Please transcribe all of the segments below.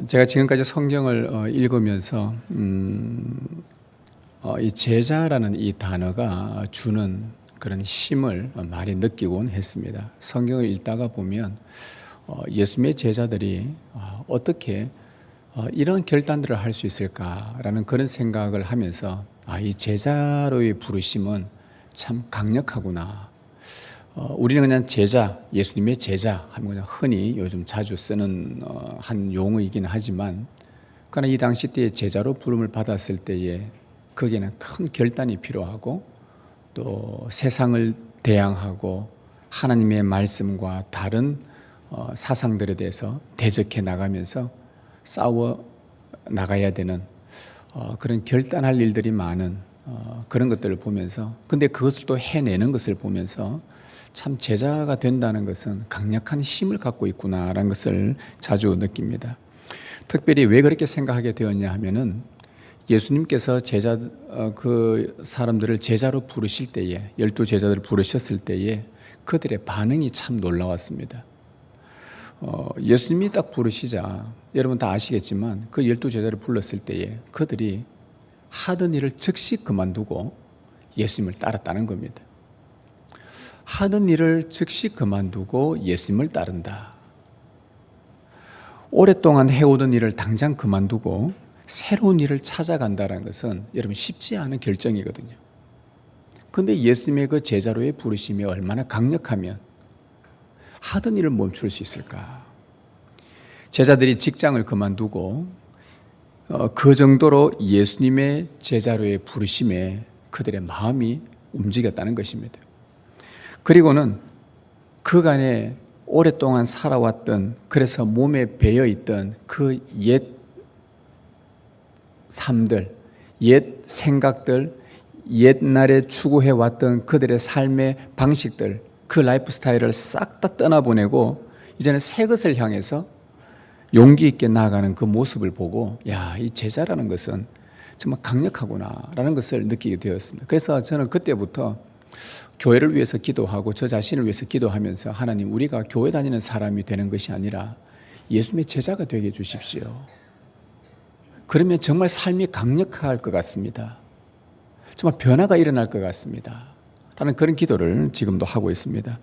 제가 지금까지 성경을 읽으면서 이 제자라는 이 단어가 주는 그런 힘을 많이 느끼곤 했습니다. 성경을 읽다가 보면 예수님의 제자들이 어떻게 이런 결단들을 할 수 있을까라는 그런 생각을 하면서 이 제자로의 부르심은 참 강력하구나. 우리는 그냥 제자, 예수님의 제자 하면 그냥 흔히 요즘 자주 쓰는 한 용어이긴 하지만, 그러나 이 당시 때에 제자로 부름을 받았을 때에 거기에는 큰 결단이 필요하고 또 세상을 대항하고 하나님의 말씀과 다른 사상들에 대해서 대적해 나가면서 싸워 나가야 되는 그런 결단할 일들이 많은 그런 것들을 보면서, 근데 그것을 또 해내는 것을 보면서 참 제자가 된다는 것은 강력한 힘을 갖고 있구나라는 것을 자주 느낍니다. 특별히 왜 그렇게 생각하게 되었냐 하면은 예수님께서 그 사람들을 제자로 부르실 때에, 12제자들을 부르셨을 때에 그들의 반응이 참 놀라웠습니다. 예수님이 딱 부르시자 여러분 다 아시겠지만 그 12제자를 불렀을 때에 그들이 하던 일을 즉시 그만두고 예수님을 따랐다는 겁니다. 하던 일을 즉시 그만두고 예수님을 따른다. 오랫동안 해오던 일을 당장 그만두고 새로운 일을 찾아간다는 것은 여러분 쉽지 않은 결정이거든요. 그런데 예수님의 그 제자로의 부르심이 얼마나 강력하면 하던 일을 멈출 수 있을까? 제자들이 직장을 그만두고 그 정도로 예수님의 제자로의 부르심에 그들의 마음이 움직였다는 것입니다. 그리고는 그간에 오랫동안 살아왔던, 그래서 몸에 배어있던 그 옛 삶들, 옛 생각들, 옛날에 추구해왔던 그들의 삶의 방식들, 그 라이프 스타일을 싹 다 떠나보내고 이제는 새 것을 향해서 용기 있게 나아가는 그 모습을 보고, 이 제자라는 것은 정말 강력하구나라는 것을 느끼게 되었습니다. 그래서 저는 그때부터 교회를 위해서 기도하고 저 자신을 위해서 기도하면서, 하나님, 우리가 교회 다니는 사람이 되는 것이 아니라 예수님의 제자가 되게 해주십시오. 그러면 정말 삶이 강력할 것 같습니다. 정말 변화가 일어날 것 같습니다. 라는 그런 기도를 지금도 하고 있습니다.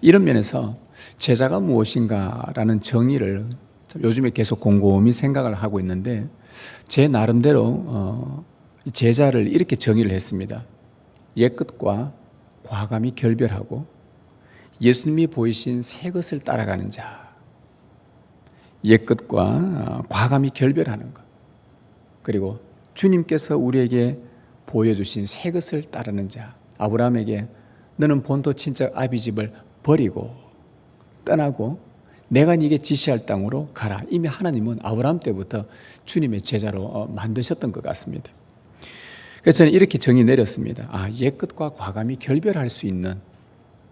이런 면에서 제자가 무엇인가라는 정의를 요즘에 계속 곰곰이 생각을 하고 있는데, 제 나름대로 제자를 이렇게 정의를 했습니다. 옛것과 과감히 결별하고 예수님이 보이신 새 것을 따라가는 자. 옛것과 과감히 결별하는 것, 그리고 주님께서 우리에게 보여주신 새 것을 따르는 자. 아브라함에게 너는 본토 친척 아비 집을 버리고 떠나고 내가 네게 지시할 땅으로 가라. 이미 하나님은 아브라함 때부터 주님의 제자로 만드셨던 것 같습니다. 그래서 저는 이렇게 정의 내렸습니다. 옛것과 과감히 결별할 수 있는,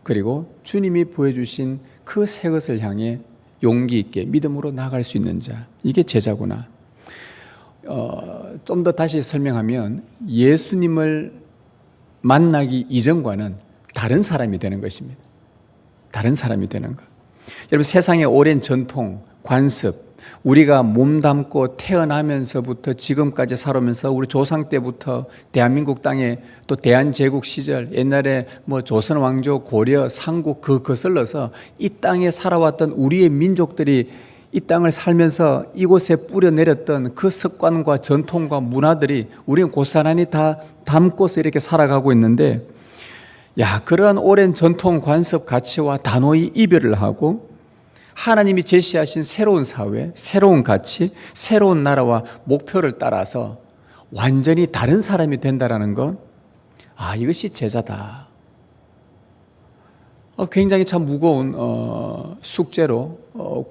그리고 주님이 보여주신 그 새 것을 향해 용기 있게 믿음으로 나아갈 수 있는 자, 이게 제자구나. 좀 더 다시 설명하면 예수님을 만나기 이전과는 다른 사람이 되는 것입니다. 다른 사람이 되는 것. 여러분, 세상의 오랜 전통, 관습, 우리가 몸담고 태어나면서부터 지금까지 살아오면서 우리 조상 때부터 대한민국 땅에, 또 대한제국 시절, 옛날에 조선 왕조, 고려, 삼국 거슬러서 이 땅에 살아왔던 우리의 민족들이 이 땅을 살면서 이곳에 뿌려내렸던 그 습관과 전통과 문화들이 우리는 고스란히 다 담고서 이렇게 살아가고 있는데, 그러한 오랜 전통, 관습, 가치와 단호히 이별을 하고 하나님이 제시하신 새로운 사회, 새로운 가치, 새로운 나라와 목표를 따라서 완전히 다른 사람이 된다는 것, 이것이 제자다. 굉장히 참 무거운 숙제로,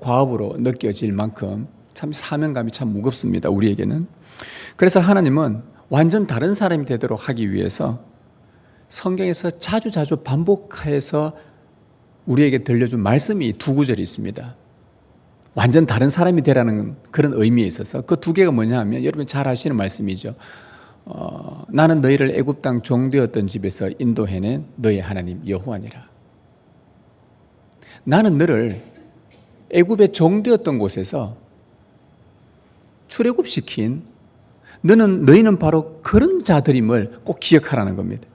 과업으로 느껴질 만큼 참 사명감이 참 무겁습니다, 우리에게는. 그래서 하나님은 완전 다른 사람이 되도록 하기 위해서 성경에서 자주 반복해서 우리에게 들려준 말씀이 두 구절이 있습니다. 완전 다른 사람이 되라는 그런 의미에 있어서 그 두 개가 뭐냐 하면, 여러분 잘 아시는 말씀이죠. 나는 너희를 애굽 땅 종되었던 집에서 인도해낸 너희 하나님 여호와니라. 나는 너를 애굽의 종되었던 곳에서 출애굽시킨 너희는 바로 그런 자들임을 꼭 기억하라는 겁니다.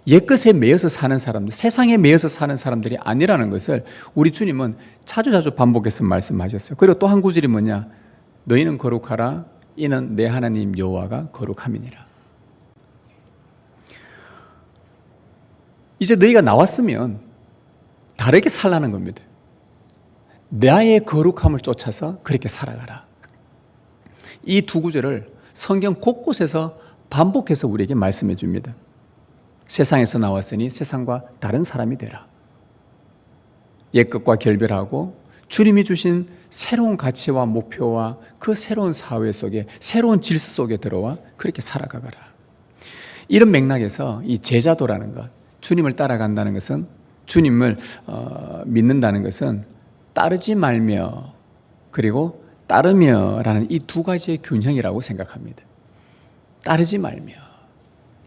옛것에 매여서 사는 사람들, 세상에 매여서 사는 사람들이 아니라는 것을 우리 주님은 자주자주 반복해서 말씀하셨어요. 그리고 또 한 구절이 뭐냐? 너희는 거룩하라. 이는 내 하나님 여호와가 거룩함이니라. 이제 너희가 나왔으면 다르게 살라는 겁니다. 나의 거룩함을 쫓아서 그렇게 살아가라. 이 두 구절을 성경 곳곳에서 반복해서 우리에게 말씀해 줍니다. 세상에서 나왔으니 세상과 다른 사람이 되라. 옛것과 결별하고 주님이 주신 새로운 가치와 목표와 그 새로운 사회 속에, 새로운 질서 속에 들어와 그렇게 살아가거라. 이런 맥락에서 이 제자도라는 것, 주님을 따라간다는 것은, 주님을 믿는다는 것은 따르지 말며 그리고 따르며라는 이 두 가지의 균형이라고 생각합니다. 따르지 말며,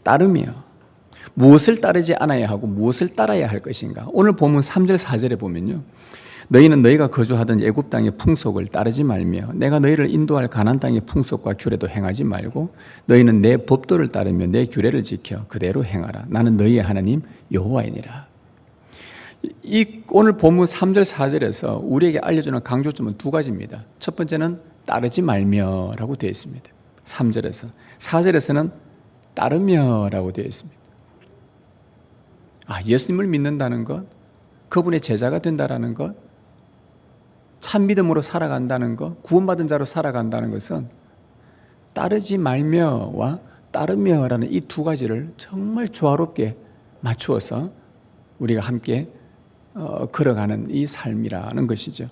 따르며. 무엇을 따르지 않아야 하고 무엇을 따라야 할 것인가? 오늘 본문 3절 4절에 보면요, 너희는 너희가 거주하던 애굽 땅의 풍속을 따르지 말며 내가 너희를 인도할 가나안 땅의 풍속과 규례도 행하지 말고 너희는 내 법도를 따르며 내 규례를 지켜 그대로 행하라. 나는 너희의 하나님 여호와이니라. 이 오늘 본문 3절 4절에서 우리에게 알려주는 강조점은 두 가지입니다. 첫 번째는 따르지 말며라고 되어 있습니다. 3절에서. 4절에서는 따르며라고 되어 있습니다. 예수님을 믿는다는 것, 그분의 제자가 된다는 것, 참 믿음으로 살아간다는 것, 구원받은 자로 살아간다는 것은 따르지 말며와 따르며라는 이 두 가지를 정말 조화롭게 맞추어서 우리가 함께 걸어가는 이 삶이라는 것이죠.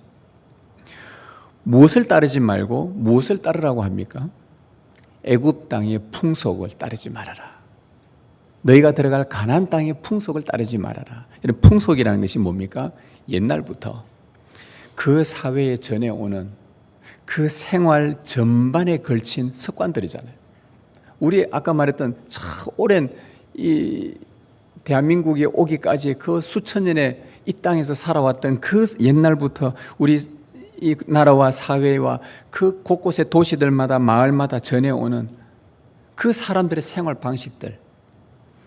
무엇을 따르지 말고 무엇을 따르라고 합니까? 애굽 땅의 풍속을 따르지 말아라. 너희가 들어갈 가나안 땅의 풍속을 따르지 말아라. 이런 풍속이라는 것이 뭡니까? 옛날부터 그 사회에 전해오는 그 생활 전반에 걸친 습관들이잖아요. 우리 아까 말했던 참 오랜 이 대한민국에 오기까지 그 수천 년의 이 땅에서 살아왔던 그 옛날부터 우리 이 나라와 사회와 그 곳곳의 도시들마다 마을마다 전해오는 그 사람들의 생활 방식들,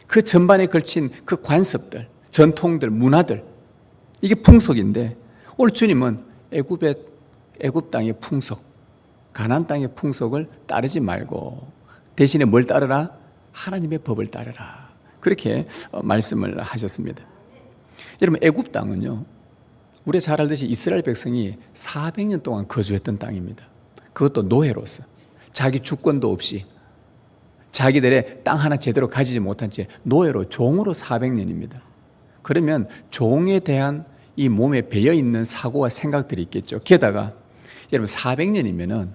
그 전반에 걸친 그 관습들, 전통들, 문화들, 이게 풍속인데 오늘 주님은 애굽 땅의 풍속, 가나안 땅의 풍속을 따르지 말고 대신에 뭘 따르라? 하나님의 법을 따르라. 그렇게 말씀을 하셨습니다. 여러분, 애굽 땅은요, 우리가 잘 알듯이 이스라엘 백성이 400년 동안 거주했던 땅입니다. 그것도 노예로서 자기 주권도 없이 자기들의 땅 하나 제대로 가지지 못한 채 노예로, 종으로 400년입니다. 그러면 종에 대한 이 몸에 배어있는 사고와 생각들이 있겠죠. 게다가 여러분 400년이면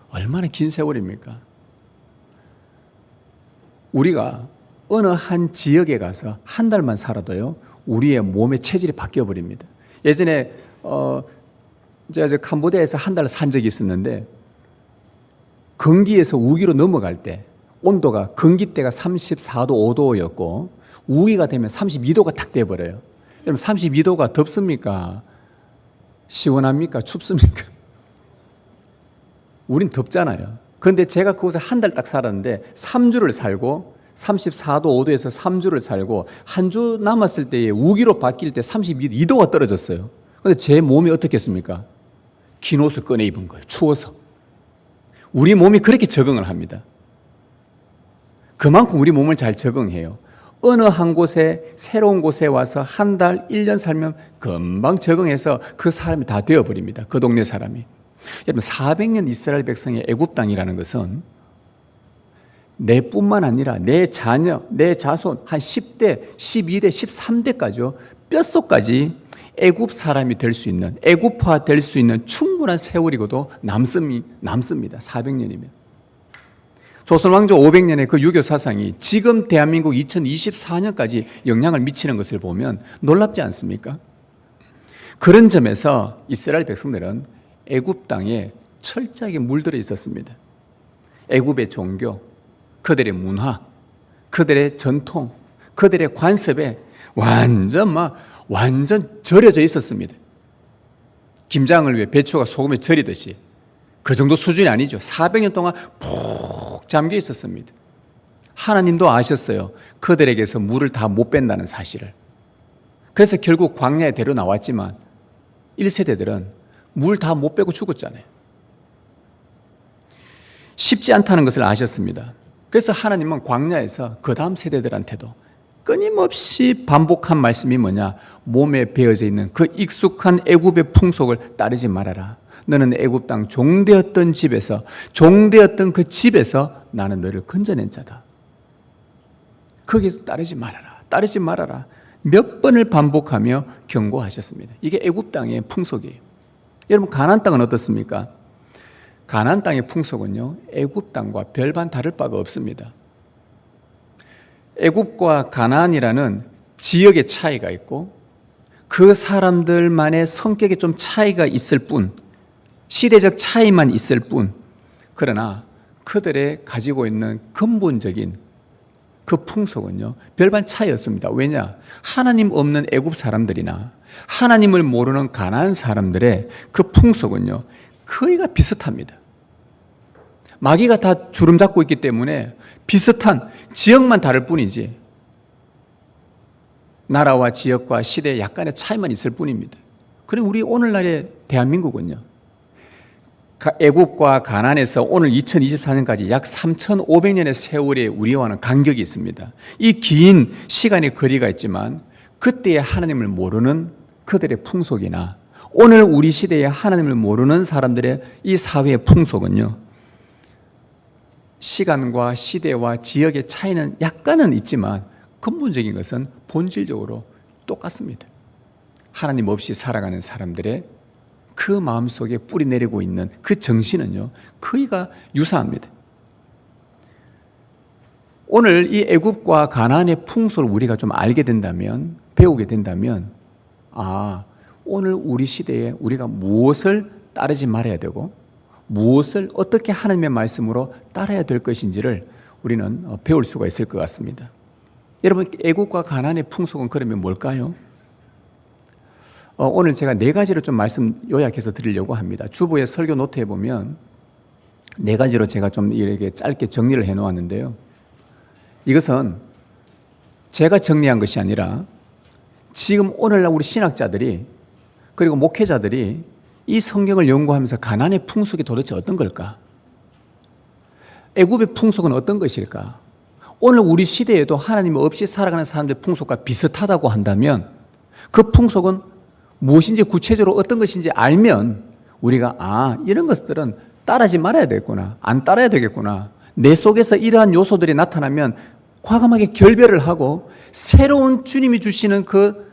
얼마나 긴 세월입니까? 우리가 어느 한 지역에 가서 한 달만 살아도요, 우리의 몸의 체질이 바뀌어버립니다. 예전에 제가 캄보디아에서 한 달 산 적이 있었는데 건기에서 우기로 넘어갈 때 온도가 건기 때가 34도 5도였고 우기가 되면 32도가 탁 돼버려요. 여러분 32도가 덥습니까? 시원합니까? 춥습니까? 우린 덥잖아요. 그런데 제가 그곳에 한 달 딱 살았는데 3주를 살고 34도 5도에서 3주를 살고 한 주 남았을 때에 우기로 바뀔 때 32도가 떨어졌어요. 그런데 제 몸이 어떻겠습니까? 긴 옷을 꺼내 입은 거예요. 추워서. 우리 몸이 그렇게 적응을 합니다. 그만큼 우리 몸을 잘 적응해요. 어느 한 곳에 새로운 곳에 와서 한 달, 1년 살면 금방 적응해서 그 사람이 다 되어버립니다. 그 동네 사람이. 여러분 400년 이스라엘 백성의 애굽 땅이라는 것은 내뿐만 아니라 내 자녀, 내 자손 한 10대, 12대, 13대까지요. 뼛속까지 애굽 사람이 될 수 있는, 애굽화 될 수 있는 충분한 세월이고도 남습니다. 400년이면. 조선왕조 500년의 그 유교 사상이 지금 대한민국 2024년까지 영향을 미치는 것을 보면 놀랍지 않습니까? 그런 점에서 이스라엘 백성들은 애굽 땅에 철저하게 물들어 있었습니다. 애굽의 종교, 그들의 문화, 그들의 전통, 그들의 관습에 완전 절여져 있었습니다. 김장을 위해 배추가 소금에 절이듯이 그 정도 수준이 아니죠. 400년 동안 푹 잠겨 있었습니다. 하나님도 아셨어요. 그들에게서 물을 다 못 뺀다는 사실을. 그래서 결국 광야에 데려 나왔지만 1세대들은 물 다 못 빼고 죽었잖아요. 쉽지 않다는 것을 아셨습니다. 그래서 하나님은 광야에서 그 다음 세대들한테도 끊임없이 반복한 말씀이 뭐냐? 몸에 배어져 있는 그 익숙한 애굽의 풍속을 따르지 말아라. 너는 애굽 땅 종되었던 집에서, 종되었던 그 집에서 나는 너를 건져낸 자다. 거기에서 따르지 말아라. 따르지 말아라. 몇 번을 반복하며 경고하셨습니다. 이게 애굽 땅의 풍속이에요. 여러분, 가나안 땅은 어떻습니까? 가나안 땅의 풍속은요, 애굽 땅과 별반 다를 바가 없습니다. 애굽과 가나안이라는 지역의 차이가 있고 그 사람들만의 성격에 좀 차이가 있을 뿐, 시대적 차이만 있을 뿐, 그러나 그들의 가지고 있는 근본적인 그 풍속은요, 별반 차이 없습니다. 왜냐? 하나님 없는 애굽 사람들이나 하나님을 모르는 가나안 사람들의 그 풍속은요, 거의가 비슷합니다. 마귀가 다 주름 잡고 있기 때문에 비슷한 지역만 다를 뿐이지 나라와 지역과 시대에 약간의 차이만 있을 뿐입니다. 그럼 우리 오늘날의 대한민국은요, 애굽과 가나안에서 오늘 2024년까지 약 3,500년의 세월의 우리와는 간격이 있습니다. 이 긴 시간의 거리가 있지만 그때의 하나님을 모르는 그들의 풍속이나 오늘 우리 시대에 하나님을 모르는 사람들의 이 사회의 풍속은요, 시간과 시대와 지역의 차이는 약간은 있지만 근본적인 것은 본질적으로 똑같습니다. 하나님 없이 살아가는 사람들의 그 마음속에 뿌리 내리고 있는 그 정신은요, 거의가 유사합니다. 오늘 이 애굽과 가나안의 풍속을 우리가 좀 알게 된다면, 배우게 된다면, 오늘 우리 시대에 우리가 무엇을 따르지 말아야 되고 무엇을 어떻게 하나님의 말씀으로 따라야 될 것인지를 우리는 배울 수가 있을 것 같습니다. 여러분, 애굽과 가나안의 풍속은 그러면 뭘까요? 오늘 제가 4가지로 좀 말씀 요약해서 드리려고 합니다. 주보의 설교 노트에 보면 4가지로 제가 좀 이렇게 짧게 정리를 해 놓았는데요. 이것은 제가 정리한 것이 아니라 지금 오늘날 우리 신학자들이 그리고 목회자들이 이 성경을 연구하면서 가나안의 풍속이 도대체 어떤 걸까? 애굽의 풍속은 어떤 것일까? 오늘 우리 시대에도 하나님 없이 살아가는 사람들의 풍속과 비슷하다고 한다면 그 풍속은 무엇인지 구체적으로 어떤 것인지 알면 우리가 이런 것들은 따르지 말아야 되겠구나, 안 따라야 되겠구나, 내 속에서 이러한 요소들이 나타나면 과감하게 결별을 하고 새로운 주님이 주시는 그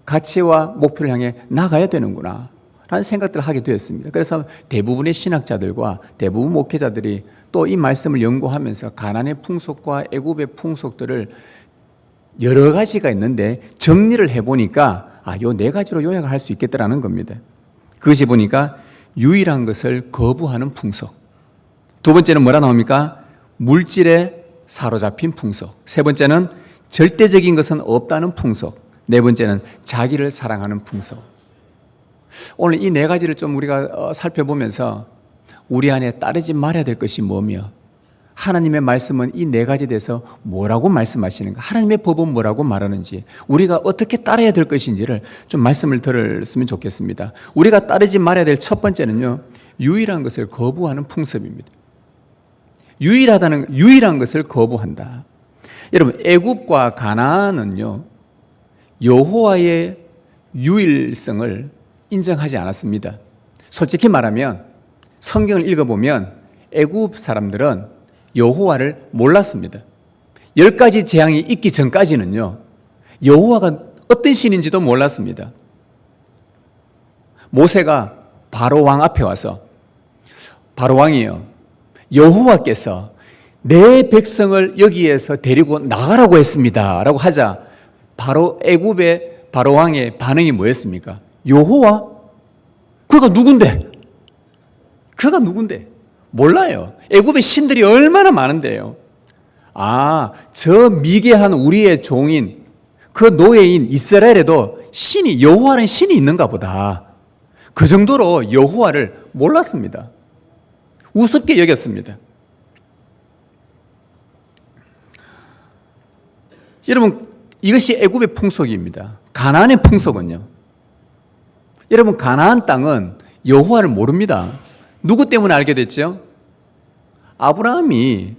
가치와 목표를 향해 나가야 되는구나 라는 생각들을 하게 되었습니다. 그래서 대부분의 신학자들과 대부분 목회자들이 또 이 말씀을 연구하면서 가나안의 풍속과 애굽의 풍속들을 여러 가지가 있는데 정리를 해보니까 요 4가지로 요약을 할 수 있겠다라는 겁니다. 그것이 보니까 유일한 것을 거부하는 풍속, 두 번째는 뭐라 나옵니까? 물질에 사로잡힌 풍속, 세 번째는 절대적인 것은 없다는 풍속, 네 번째는 자기를 사랑하는 풍속. 오늘 이 4가지를 좀 우리가 살펴보면서 우리 안에 따르지 말아야 될 것이 뭐며 하나님의 말씀은 이 4가지에 대해서 뭐라고 말씀하시는가, 하나님의 법은 뭐라고 말하는지, 우리가 어떻게 따라야 될 것인지를 좀 말씀을 들었으면 좋겠습니다. 우리가 따르지 말아야 될 첫 번째는요, 유일한 것을 거부하는 풍습입니다. 유일한 것을 거부한다. 여러분, 애굽과 가나안은요, 여호와의 유일성을 인정하지 않았습니다. 솔직히 말하면 성경을 읽어보면 애굽 사람들은 여호와를 몰랐습니다. 10가지 재앙이 있기 전까지는요, 여호와가 어떤 신인지도 몰랐습니다. 모세가 바로 왕 앞에 와서 바로 왕이요, 여호와께서 내 백성을 여기에서 데리고 나가라고 했습니다 라고 하자 바로 애굽의 바로 왕의 반응이 뭐였습니까? 여호와? 그가 누군데? 그가 누군데? 몰라요. 애굽의 신들이 얼마나 많은데요. 저 미개한 우리의 종인 그 노예인 이스라엘에도 신이, 여호와는 신이 있는가 보다. 그 정도로 여호와를 몰랐습니다. 우습게 여겼습니다. 여러분, 이것이 애굽의 풍속입니다. 가나안의 풍속은요, 여러분, 가나안 땅은 여호와를 모릅니다. 누구 때문에 알게 됐죠? 아브라함이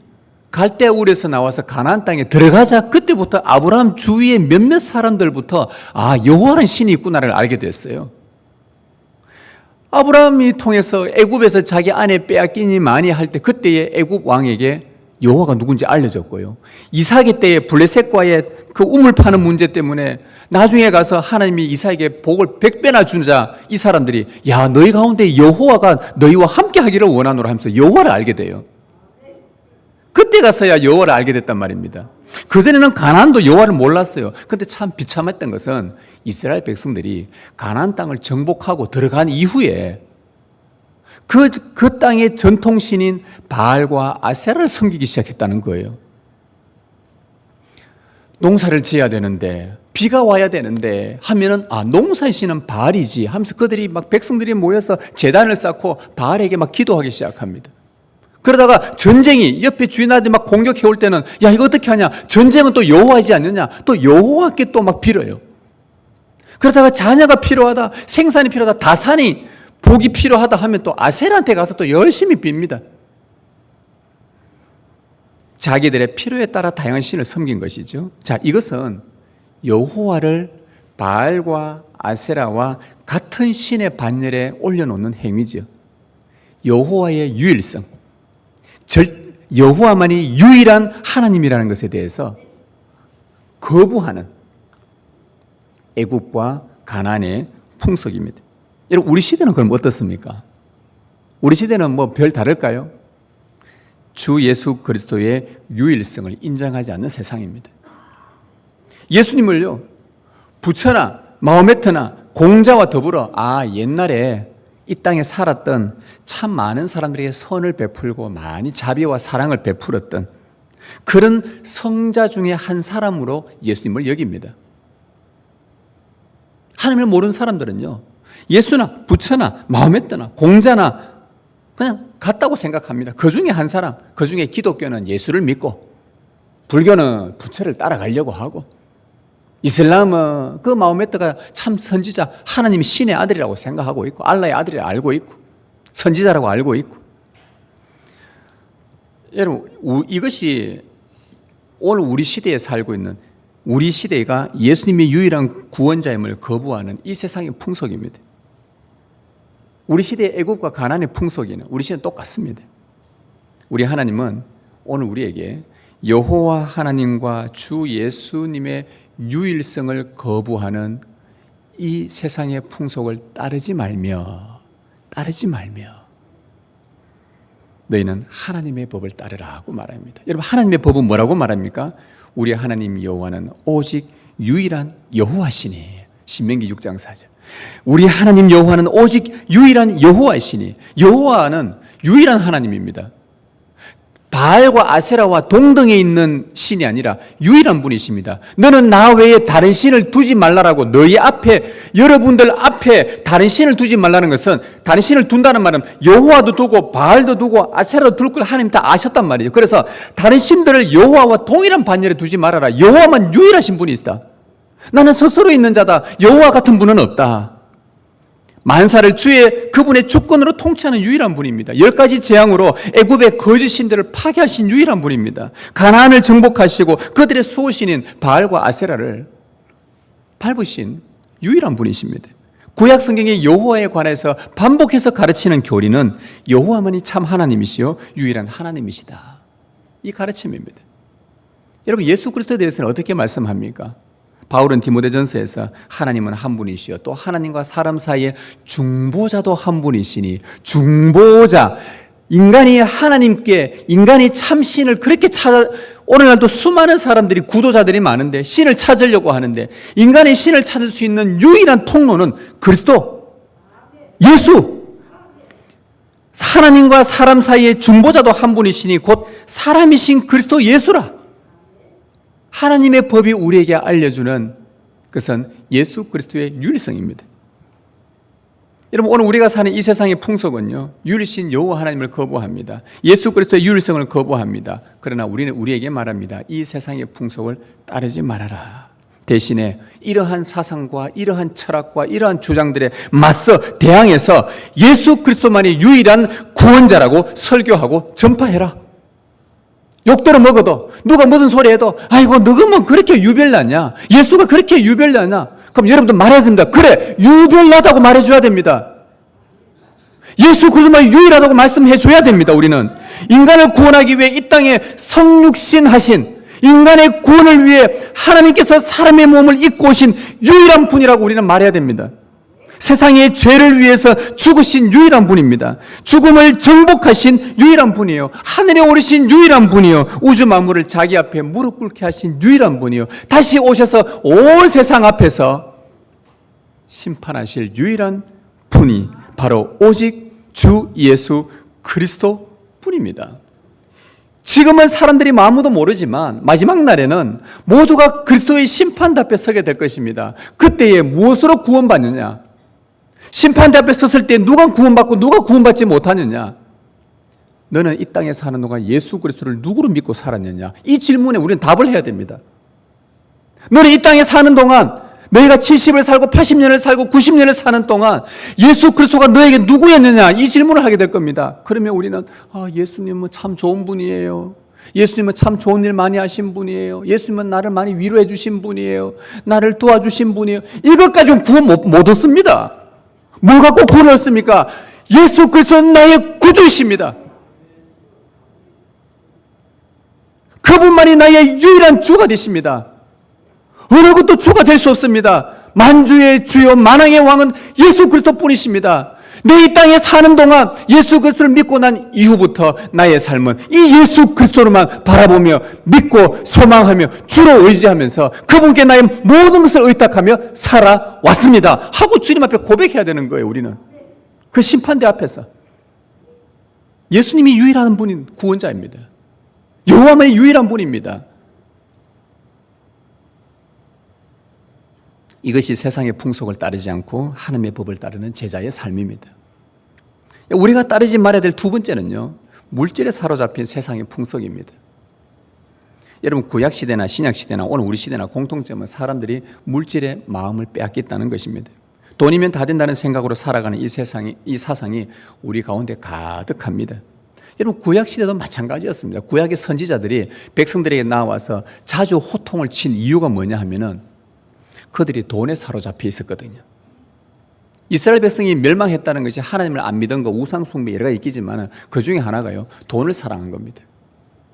갈대아 울에서 나와서 가나안 땅에 들어가자 그때부터 아브라함 주위의 몇몇 사람들부터 여호와라는 신이 있구나를 알게 됐어요. 아브라함이 통해서 애굽에서 자기 아내 빼앗기니 많이 할 때 그때의 애굽 왕에게 여호와가 누군지 알려졌고요. 이삭의 때에 블레셋과의 그 우물 파는 문제 때문에 나중에 가서 하나님이 이삭에게 복을 100배나 주자 이 사람들이 너희 가운데 여호와가 너희와 함께 하기를 원하노라 하면서 여호와를 알게 돼요. 그때 가서야 여호와를 알게 됐단 말입니다. 그전에는 가나안도 여호와를 몰랐어요. 근데 참 비참했던 것은 이스라엘 백성들이 가나안 땅을 정복하고 들어간 이후에 그 땅의 전통신인 바알과 아세라를 섬기기 시작했다는 거예요. 농사를 지어야 되는데 비가 와야 되는데 하면은 농사의 신은 바알이지 하면서 그들이 막 백성들이 모여서 제단을 쌓고 바알에게 막 기도하기 시작합니다. 그러다가 전쟁이 옆에 주인한테 막 공격해 올 때는 이거 어떻게 하냐, 전쟁은 또 여호와이지 않느냐, 또 여호와께 또 막 빌어요. 그러다가 자녀가 필요하다, 생산이 필요하다, 다산이 복이 필요하다 하면 또 아셀한테 가서 또 열심히 빕니다. 자기들의 필요에 따라 다양한 신을 섬긴 것이죠. 자, 이것은 여호와를 바알과 아세라와 같은 신의 반열에 올려놓는 행위죠. 여호와의 유일성, 여호와만이 유일한 하나님이라는 것에 대해서 거부하는 애굽과 가나안의 풍속입니다. 여러분, 우리 시대는 그럼 어떻습니까? 우리 시대는 뭐 별 다를까요? 주 예수 그리스도의 유일성을 인정하지 않는 세상입니다. 예수님을요, 부처나 마호메트나 공자와 더불어 옛날에 이 땅에 살았던 참 많은 사람들에게 선을 베풀고 많이 자비와 사랑을 베풀었던 그런 성자 중에 한 사람으로 예수님을 여깁니다. 하나님을 모르는 사람들은요, 예수나 부처나 마호메트나 공자나 그냥 같다고 생각합니다. 그 중에 한 사람, 그 중에 기독교는 예수를 믿고 불교는 부처를 따라가려고 하고 이슬람은 그 마호메트가 참 선지자, 하나님이 신의 아들이라고 생각하고 있고 알라의 아들이라고 알고 있고 선지자라고 알고 있고. 여러분, 이것이 오늘 우리 시대에 살고 있는, 우리 시대가 예수님이 유일한 구원자임을 거부하는 이 세상의 풍속입니다. 우리 시대의 애굽과 가나안의 풍속이는 우리 시대는 똑같습니다. 우리 하나님은 오늘 우리에게 여호와 하나님과 주 예수님의 유일성을 거부하는 이 세상의 풍속을 따르지 말며 너희는 하나님의 법을 따르라고 말합니다. 여러분, 하나님의 법은 뭐라고 말합니까? 우리 하나님 여호와는 오직 유일한 여호와시니. 신명기 6장 4절. 우리 하나님 여호와는 오직 유일한 여호와시니. 여호와는 유일한 하나님입니다. 바알과 아세라와 동등에 있는 신이 아니라 유일한 분이십니다. 너는 나 외에 다른 신을 두지 말라라고, 너희 앞에, 여러분들 앞에 다른 신을 두지 말라는 것은, 다른 신을 둔다는 말은 여호와도 두고 바알도 두고 아세라도 둘 걸 하나님 다 아셨단 말이죠. 그래서 다른 신들을 여호와와 동일한 반열에 두지 말아라. 여호와만 유일하신 분이 있다. 나는 스스로 있는 자다. 여호와 같은 분은 없다. 만사를 그분의 주권으로 통치하는 유일한 분입니다. 10가지 재앙으로 애굽의 거짓 신들을 파괴하신 유일한 분입니다. 가나안을 정복하시고 그들의 수호신인 바알과 아세라를 밟으신 유일한 분이십니다. 구약 성경의 여호와에 관해서 반복해서 가르치는 교리는 여호와만이 참 하나님이시요 유일한 하나님이시다, 이 가르침입니다. 여러분, 예수 그리스도에 대해서는 어떻게 말씀합니까? 바울은 디모데전서에서 하나님은 한 분이시요 또 하나님과 사람 사이에 중보자도 한 분이시니, 중보자, 인간이 하나님께, 인간이 참 신을 그렇게 찾아, 오늘날도 수많은 사람들이, 구도자들이 많은데 신을 찾으려고 하는데 인간이 신을 찾을 수 있는 유일한 통로는 그리스도, 예수. 하나님과 사람 사이에 중보자도 한 분이시니 곧 사람이신 그리스도 예수라. 하나님의 법이 우리에게 알려주는 것은 예수 그리스도의 유일성입니다. 여러분, 오늘 우리가 사는 이 세상의 풍속은요, 유일신 여호와 하나님을 거부합니다. 예수 그리스도의 유일성을 거부합니다. 그러나 우리는 우리에게 말합니다. 이 세상의 풍속을 따르지 말아라. 대신에 이러한 사상과 이러한 철학과 이러한 주장들에 맞서 대항해서 예수 그리스도만이 유일한 구원자라고 설교하고 전파해라. 욕들어 먹어도, 누가 무슨 소리 해도, 아이고 너그만 그렇게 유별나냐, 예수가 그렇게 유별나냐, 그럼 여러분들 말해야 됩니다. 그래, 유별나다고 말해줘야 됩니다. 예수 그리스도만 유일하다고 말씀해 줘야 됩니다. 우리는 인간을 구원하기 위해 이 땅에 성육신 하신, 인간의 구원을 위해 하나님께서 사람의 몸을 입고 오신 유일한 분이라고 우리는 말해야 됩니다. 세상의 죄를 위해서 죽으신 유일한 분입니다. 죽음을 정복하신 유일한 분이에요. 하늘에 오르신 유일한 분이요, 우주 만물을 자기 앞에 무릎 꿇게 하신 유일한 분이요, 다시 오셔서 온 세상 앞에서 심판하실 유일한 분이 바로 오직 주 예수 그리스도 뿐입니다. 지금은 사람들이 아무도 모르지만 마지막 날에는 모두가 그리스도의 심판대 앞에 서게 될 것입니다. 그때에 무엇으로 구원받느냐? 심판대 앞에 섰을 때 누가 구원받고 누가 구원받지 못하느냐? 너는 이 땅에 사는 동안 예수 그리스도를 누구로 믿고 살았느냐? 이 질문에 우리는 답을 해야 됩니다. 너는 이 땅에 사는 동안, 너희가 70을 살고 80년을 살고 90년을 사는 동안 예수 그리스도가 너에게 누구였느냐? 이 질문을 하게 될 겁니다. 그러면 우리는 예수님은 참 좋은 분이에요. 예수님은 참 좋은 일 많이 하신 분이에요. 예수님은 나를 많이 위로해 주신 분이에요. 나를 도와주신 분이에요. 이것 가지고 구원 못 얻습니다. 뭘 갖고 구원을 얻습니까? 예수 그리스도는 나의 구주이십니다. 그분만이 나의 유일한 주가 되십니다. 어느 것도 주가 될 수 없습니다. 만주의 주요 만왕의 왕은 예수 그리스도 뿐이십니다. 내 이 땅에 사는 동안 예수 그리스도를 믿고 난 이후부터 나의 삶은 이 예수 그리스도로만 바라보며 믿고 소망하며 주로 의지하면서 그분께 나의 모든 것을 의탁하며 살아왔습니다 하고 주님 앞에 고백해야 되는 거예요. 우리는 그 심판대 앞에서 예수님이 유일한 분인 구원자입니다. 여호와만이 유일한 분입니다. 이것이 세상의 풍속을 따르지 않고 하나님의 법을 따르는 제자의 삶입니다. 우리가 따르지 말아야 될 두 번째는요, 물질에 사로잡힌 세상의 풍속입니다. 여러분, 구약시대나 신약시대나 오늘 우리 시대나 공통점은 사람들이 물질의 마음을 빼앗겼다는 것입니다. 돈이면 다 된다는 생각으로 살아가는 이 사상이 우리 가운데 가득합니다. 여러분, 구약시대도 마찬가지였습니다. 구약의 선지자들이 백성들에게 나와서 자주 호통을 친 이유가 뭐냐 하면은 그들이 돈에 사로잡혀 있었거든요. 이스라엘 백성이 멸망했다는 것이 하나님을 안 믿은 거, 우상 숭배 여러 가지 있겠지만 그 중에 하나가요, 돈을 사랑한 겁니다.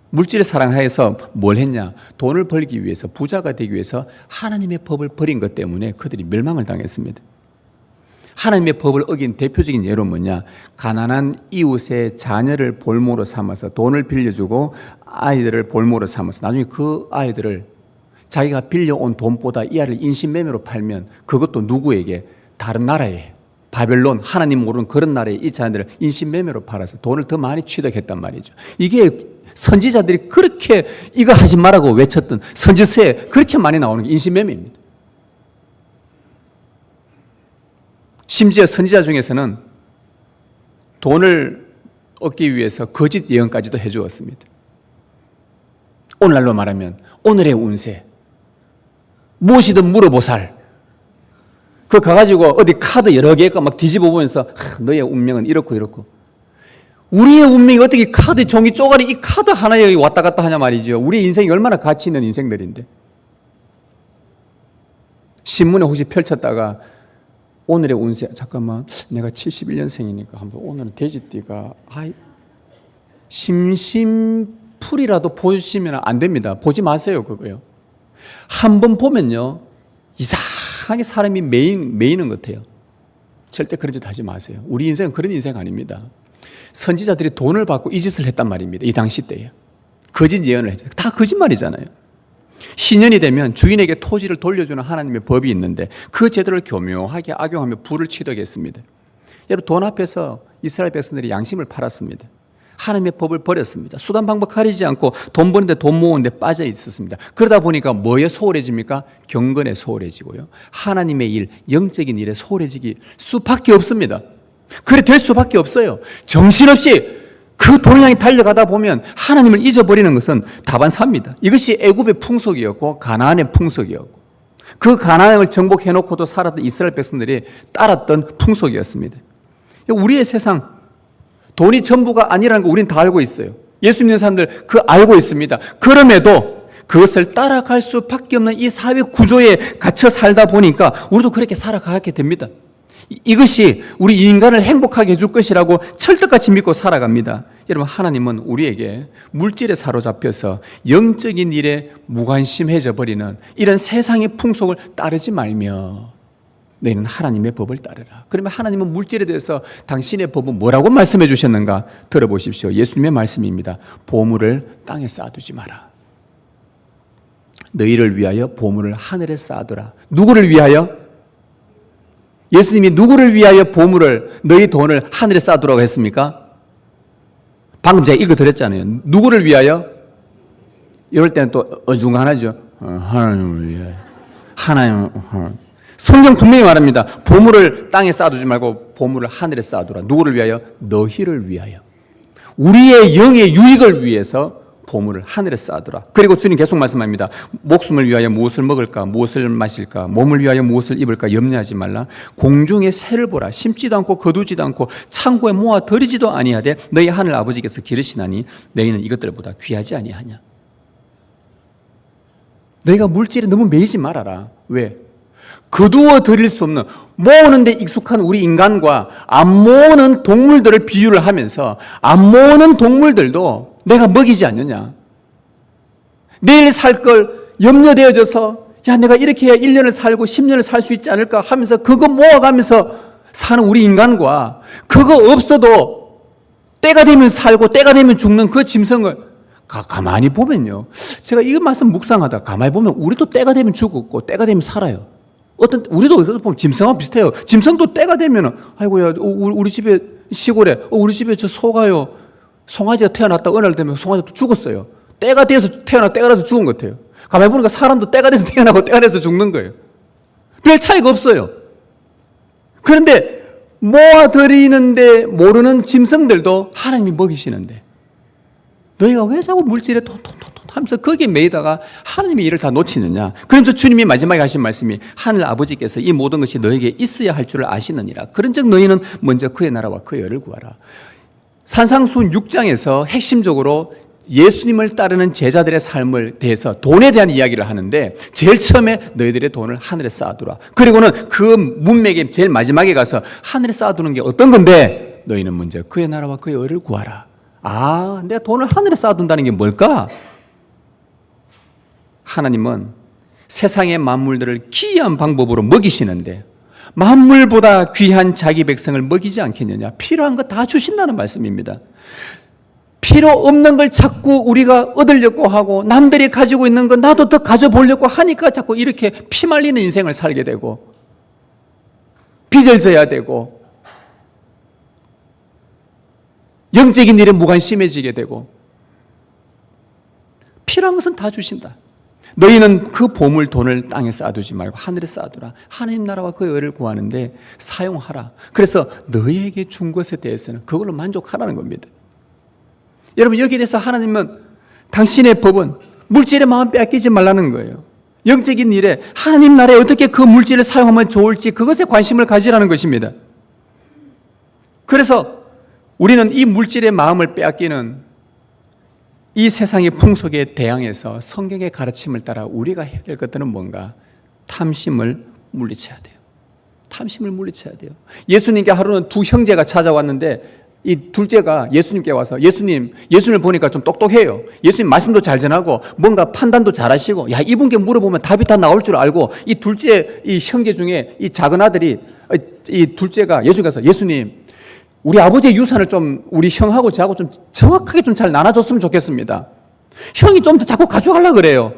물질을 사랑해서 뭘 했냐? 돈을 벌기 위해서, 부자가 되기 위해서 하나님의 법을 버린 것 때문에 그들이 멸망을 당했습니다. 하나님의 법을 어긴 대표적인 예로 뭐냐? 가난한 이웃의 자녀를 볼모로 삼아서 돈을 빌려주고 아이들을 볼모로 삼아서 나중에 그 아이들을 자기가 빌려온 돈보다 이 아이를 인신매매로 팔면 그것도 누구에게? 다른 나라에, 바벨론, 하나님 모르는 그런 나라에 이 자녀들을 인신매매로 팔아서 돈을 더 많이 취득했단 말이죠. 이게 선지자들이 그렇게 이거 하지 말라고 외쳤던 선지서에 그렇게 많이 나오는 게 인신매매입니다. 심지어 선지자 중에서는 돈을 얻기 위해서 거짓 예언까지도 해주었습니다. 오늘날로 말하면 오늘의 운세, 무엇이든 물어보살. 그거 가가지고 어디 카드 여러 개가 막 뒤집어 보면서 너의 운명은 이렇고 이렇고. 우리의 운명이 어떻게 카드 종이 쪼가리 이 카드 하나에 왔다 갔다 하냐 말이죠. 우리의 인생이 얼마나 가치 있는 인생들인데. 신문에 혹시 펼쳤다가 오늘의 운세, 잠깐만 내가 71년생이니까 한번 오늘은 돼지띠가 심심풀이라도 보시면 안 됩니다. 보지 마세요. 그거요. 한번 보면요 이상하게 사람이 매이는 것 같아요. 절대 그런 짓 하지 마세요. 우리 인생은 그런 인생 아닙니다. 선지자들이 돈을 받고 이 짓을 했단 말입니다. 이 당시 때에 거짓 예언을 했죠. 다 거짓말이잖아요. 신년이 되면 주인에게 토지를 돌려주는 하나님의 법이 있는데 그 제도를 교묘하게 악용하며 부를 취득했습니다. 여러분, 돈 앞에서 이스라엘 백성들이 양심을 팔았습니다. 하나님의 법을 버렸습니다. 수단 방법 가리지 않고 돈 버는데 돈 모으는데 빠져 있었습니다. 그러다 보니까 뭐에 소홀해집니까? 경건에 소홀해지고요. 하나님의 일, 영적인 일에 소홀해지기 수밖에 없습니다. 그래 될 수밖에 없어요. 정신없이 그 돈을 향해 달려가다 보면 하나님을 잊어버리는 것은 다반사입니다. 이것이 애굽의 풍속이었고 가나안의 풍속이었고 그 가나안을 정복해놓고도 살았던 이스라엘 백성들이 따랐던 풍속이었습니다. 우리의 세상 돈이 전부가 아니라는 거 우리는 다 알고 있어요. 예수 믿는 사람들 그 알고 있습니다. 그럼에도 그것을 따라갈 수밖에 없는 이 사회 구조에 갇혀 살다 보니까 우리도 그렇게 살아가게 됩니다. 이것이 우리 인간을 행복하게 해줄 것이라고 철떡같이 믿고 살아갑니다. 여러분, 하나님은 우리에게 물질에 사로잡혀서 영적인 일에 무관심해져 버리는 이런 세상의 풍속을 따르지 말며 너희는 하나님의 법을 따르라. 그러면 하나님은 물질에 대해서 당신의 법은 뭐라고 말씀해 주셨는가? 들어보십시오. 예수님의 말씀입니다. 보물을 땅에 쌓아두지 마라. 너희를 위하여 보물을 하늘에 쌓아두라. 누구를 위하여? 예수님이 누구를 위하여 보물을, 너희 돈을 하늘에 쌓아두라고 했습니까? 방금 제가 읽어드렸잖아요. 누구를 위하여? 이럴 때는 또 어중간하죠. 하나님을 위하여. 하나님. 성경 분명히 말합니다. 보물을 땅에 쌓아두지 말고 보물을 하늘에 쌓아두라. 누구를 위하여? 너희를 위하여. 우리의 영의 유익을 위해서 보물을 하늘에 쌓아두라. 그리고 주님 계속 말씀합니다. 목숨을 위하여 무엇을 먹을까, 무엇을 마실까, 몸을 위하여 무엇을 입을까 염려하지 말라. 공중의 새를 보라. 심지도 않고 거두지도 않고 창고에 모아 들이지도 아니하되 너희 하늘 아버지께서 기르시나니 너희는 이것들보다 귀하지 아니하냐. 너희가 물질에 너무 매이지 말아라. 왜? 거두어 드릴 수 없는, 모으는 데 익숙한 우리 인간과 안 모으는 동물들을 비유를 하면서 안 모으는 동물들도 내가 먹이지 않느냐. 내일 살 걸 염려되어져서 야 내가 이렇게 해야 1년을 살고 10년을 살 수 있지 않을까 하면서 그거 모아가면서 사는 우리 인간과 그거 없어도 때가 되면 살고 때가 되면 죽는 그 짐승을 가만히 보면요. 제가 이 말씀 묵상하다 가만히 보면 우리도 때가 되면 죽었고 때가 되면 살아요. 우리도 어떻게 보면 짐승하고 비슷해요. 짐승도 때가 되면은, 아이고야, 우리 집에, 시골에, 우리 집에 저 소가요, 송아지가 태어났다 어느 날 되면 송아지가 죽었어요. 때가 돼서 때가 돼서 죽은 것 같아요. 가만히 보니까 사람도 때가 돼서 태어나고 때가 돼서 죽는 거예요. 별 차이가 없어요. 그런데 모아드리는데 모르는 짐승들도 하나님이 먹이시는데, 너희가 왜 자꾸 물질에 돈 하면서 거기에 매이다가 하나님의 일을 다 놓치느냐. 그러면서 주님이 마지막에 하신 말씀이 하늘 아버지께서 이 모든 것이 너에게 있어야 할 줄을 아시느니라. 그런즉 너희는 먼저 그의 나라와 그의 의를 구하라. 산상수훈 6장에서 핵심적으로 예수님을 따르는 제자들의 삶을 대해서 돈에 대한 이야기를 하는데 제일 처음에 너희들의 돈을 하늘에 쌓아두라. 그리고는 그 문맥의 제일 마지막에 가서 하늘에 쌓아두는 게 어떤 건데 너희는 먼저 그의 나라와 그의 의를 구하라. 아, 내가 돈을 하늘에 쌓아둔다는 게 뭘까? 하나님은 세상의 만물들을 기이한 방법으로 먹이시는데 만물보다 귀한 자기 백성을 먹이지 않겠느냐. 필요한 거 다 주신다는 말씀입니다. 필요 없는 걸 자꾸 우리가 얻으려고 하고 남들이 가지고 있는 거 나도 더 가져보려고 하니까 자꾸 이렇게 피말리는 인생을 살게 되고 빚을 져야 되고 영적인 일에 무관심해지게 되고 필요한 것은 다 주신다. 너희는 그 보물 돈을 땅에 쌓아두지 말고 하늘에 쌓아두라. 하나님 나라와 그의 의를 구하는데 사용하라. 그래서 너희에게 준 것에 대해서는 그걸로 만족하라는 겁니다. 여러분 여기에 대해서 하나님은 당신의 법은 물질의 마음 빼앗기지 말라는 거예요. 영적인 일에 하나님 나라에 어떻게 그 물질을 사용하면 좋을지 그것에 관심을 가지라는 것입니다. 그래서 우리는 이 물질의 마음을 빼앗기는 이 세상의 풍속에 대항해서 성경의 가르침을 따라 우리가 해야 될 것들은 뭔가? 탐심을 물리쳐야 돼요. 탐심을 물리쳐야 돼요. 예수님께 하루는 두 형제가 찾아왔는데 이 둘째가 예수님께 와서 예수님을 보니까 좀 똑똑해요. 예수님 말씀도 잘 전하고 뭔가 판단도 잘하시고 야 이분께 물어보면 답이 다 나올 줄 알고 이 둘째 이 형제 중에 이 작은 아들이 이 둘째가 예수님께 가서 예수님 우리 아버지의 유산을 좀 우리 형하고 저하고 좀 정확하게 좀 잘 나눠줬으면 좋겠습니다. 형이 좀 더 자꾸 가져가려고 그래요.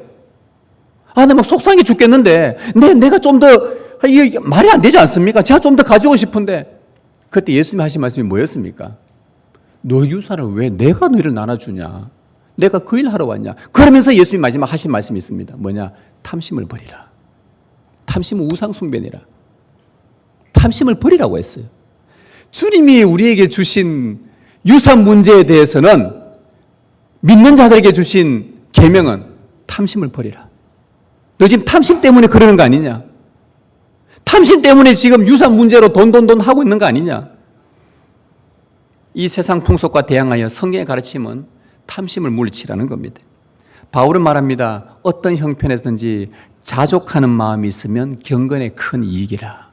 아, 근데 막 속상해 죽겠는데 내가 좀 더 이게 말이 안 되지 않습니까? 제가 좀 더 가지고 싶은데 그때 예수님이 하신 말씀이 뭐였습니까? 너 유산을 왜 내가 너희를 나눠주냐? 내가 그 일 하러 왔냐? 그러면서 예수님 마지막 하신 말씀이 있습니다. 뭐냐? 탐심을 버리라. 탐심은 우상숭배니라. 탐심을 버리라고 했어요. 주님이 우리에게 주신 유산 문제에 대해서는 믿는 자들에게 주신 계명은 탐심을 버리라. 너 지금 탐심 때문에 그러는 거 아니냐? 탐심 때문에 지금 유산 문제로 돈 하고 있는 거 아니냐? 이 세상 풍속과 대항하여 성경의 가르침은 탐심을 물리치라는 겁니다. 바울은 말합니다. 어떤 형편에서든지 자족하는 마음이 있으면 경건에 큰 이익이라.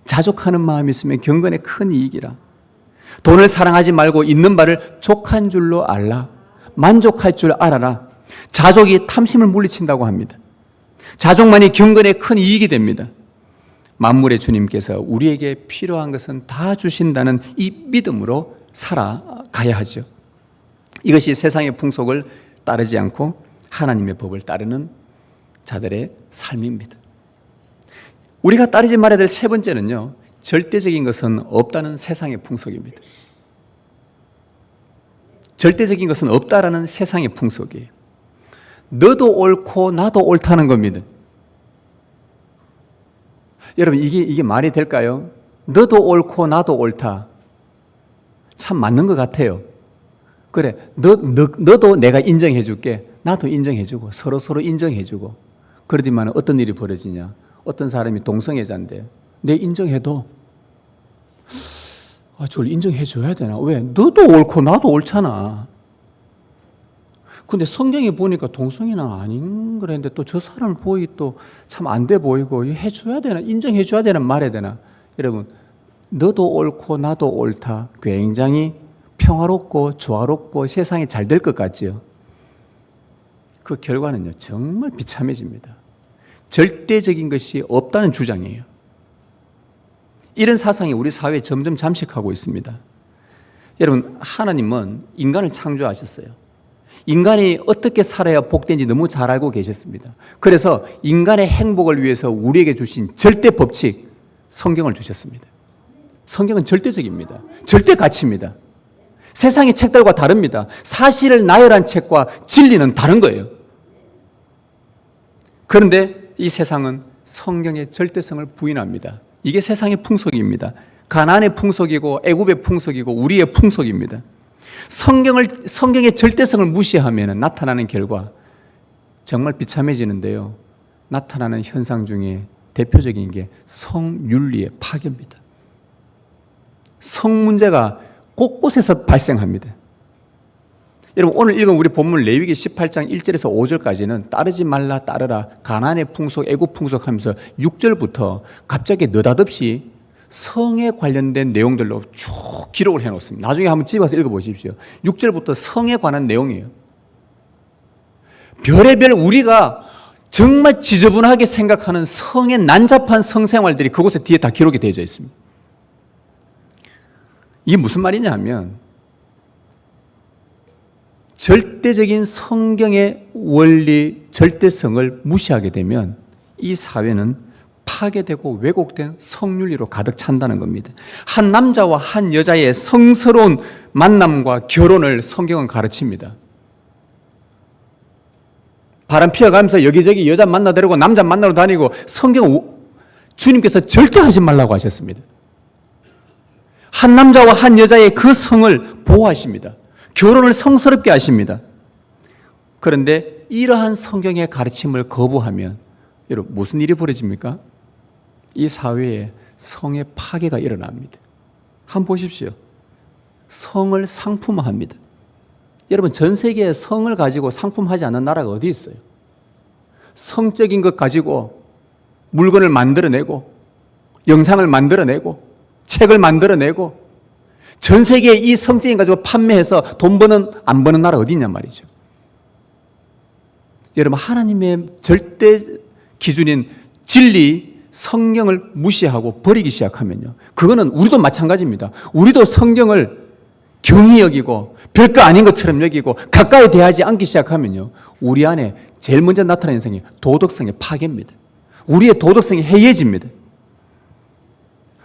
자족하는 마음이 있으면 경건에 큰 이익이라. 돈을 사랑하지 말고 있는 바를 족한 줄로 알라. 만족할 줄 알아라. 자족이 탐심을 물리친다고 합니다. 자족만이 경건에 큰 이익이 됩니다. 만물의 주님께서 우리에게 필요한 것은 다 주신다는 이 믿음으로 살아가야 하죠. 이것이 세상의 풍속을 따르지 않고 하나님의 법을 따르는 자들의 삶입니다. 우리가 따르지 말아야 될 세 번째는요, 절대적인 것은 없다는 세상의 풍속입니다. 절대적인 것은 없다라는 세상의 풍속이에요. 너도 옳고 나도 옳다는 겁니다. 여러분, 이게 말이 될까요? 너도 옳고 나도 옳다. 참 맞는 것 같아요. 그래, 너도 내가 인정해 줄게. 나도 인정해 주고 서로 인정해 주고. 그러더니만 어떤 일이 벌어지냐? 어떤 사람이 동성애자인데 내 인정해도 저걸 인정해 줘야 되나? 왜? 너도 옳고 나도 옳잖아. 근데 성경에 보니까 동성애는 아닌 그랬는데 또 저 사람을 보이 또 참 안 돼 보이고 해줘야 되나? 인정해 줘야 되나? 말해야 되나? 여러분, 너도 옳고 나도 옳다. 굉장히 평화롭고 조화롭고 세상이 잘 될 것 같지요. 그 결과는요, 정말 비참해집니다. 절대적인 것이 없다는 주장이에요. 이런 사상이 우리 사회에 점점 잠식하고 있습니다. 여러분, 하나님은 인간을 창조하셨어요. 인간이 어떻게 살아야 복된지 너무 잘 알고 계셨습니다. 그래서 인간의 행복을 위해서 우리에게 주신 절대 법칙, 성경을 주셨습니다. 성경은 절대적입니다. 절대 가치입니다. 세상의 책들과 다릅니다. 사실을 나열한 책과 진리는 다른 거예요. 그런데 이 세상은 성경의 절대성을 부인합니다. 이게 세상의 풍속입니다. 가나안의 풍속이고 애굽의 풍속이고 우리의 풍속입니다. 성경의 절대성을 무시하면 나타나는 결과 정말 비참해지는데요. 나타나는 현상 중에 대표적인 게 성윤리의 파괴입니다. 성 문제가 곳곳에서 발생합니다. 여러분, 오늘 읽은 우리 본문 레위기 18장 1절에서 5절까지는 따르지 말라 따르라 가나안의 풍속 애굽 풍속 하면서 6절부터 갑자기 느닷없이 성에 관련된 내용들로 쭉 기록을 해놓습니다. 나중에 한번 집에 가서 읽어보십시오. 6절부터 성에 관한 내용이에요. 별의별 우리가 정말 지저분하게 생각하는 성의 난잡한 성생활들이 그곳에 뒤에 다 기록이 되어져 있습니다. 이게 무슨 말이냐 하면 절대적인 성경의 원리, 절대성을 무시하게 되면 이 사회는 파괴되고 왜곡된 성윤리로 가득 찬다는 겁니다. 한 남자와 한 여자의 성스러운 만남과 결혼을 성경은 가르칩니다. 바람 피어가면서 여기저기 여자 만나더라고 남자 만나러 다니고 성경은 주님께서 절대 하지 말라고 하셨습니다. 한 남자와 한 여자의 그 성을 보호하십니다. 결혼을 성스럽게 하십니다. 그런데 이러한 성경의 가르침을 거부하면 여러분 무슨 일이 벌어집니까? 이 사회에 성의 파괴가 일어납니다. 한번 보십시오. 성을 상품화합니다. 여러분 전 세계에 성을 가지고 상품하지 않는 나라가 어디 있어요? 성적인 것 가지고 물건을 만들어내고 영상을 만들어내고 책을 만들어내고 전 세계에 이 성적인 가지고 판매해서 돈 버는 안 버는 나라 어디 있냔 말이죠. 여러분 하나님의 절대 기준인 진리 성경을 무시하고 버리기 시작하면요, 그거는 우리도 마찬가지입니다. 우리도 성경을 경히 여기고 별거 아닌 것처럼 여기고 가까이 대하지 않기 시작하면요, 우리 안에 제일 먼저 나타나는 현상이 도덕성의 파괴입니다. 우리의 도덕성이 해이해집니다.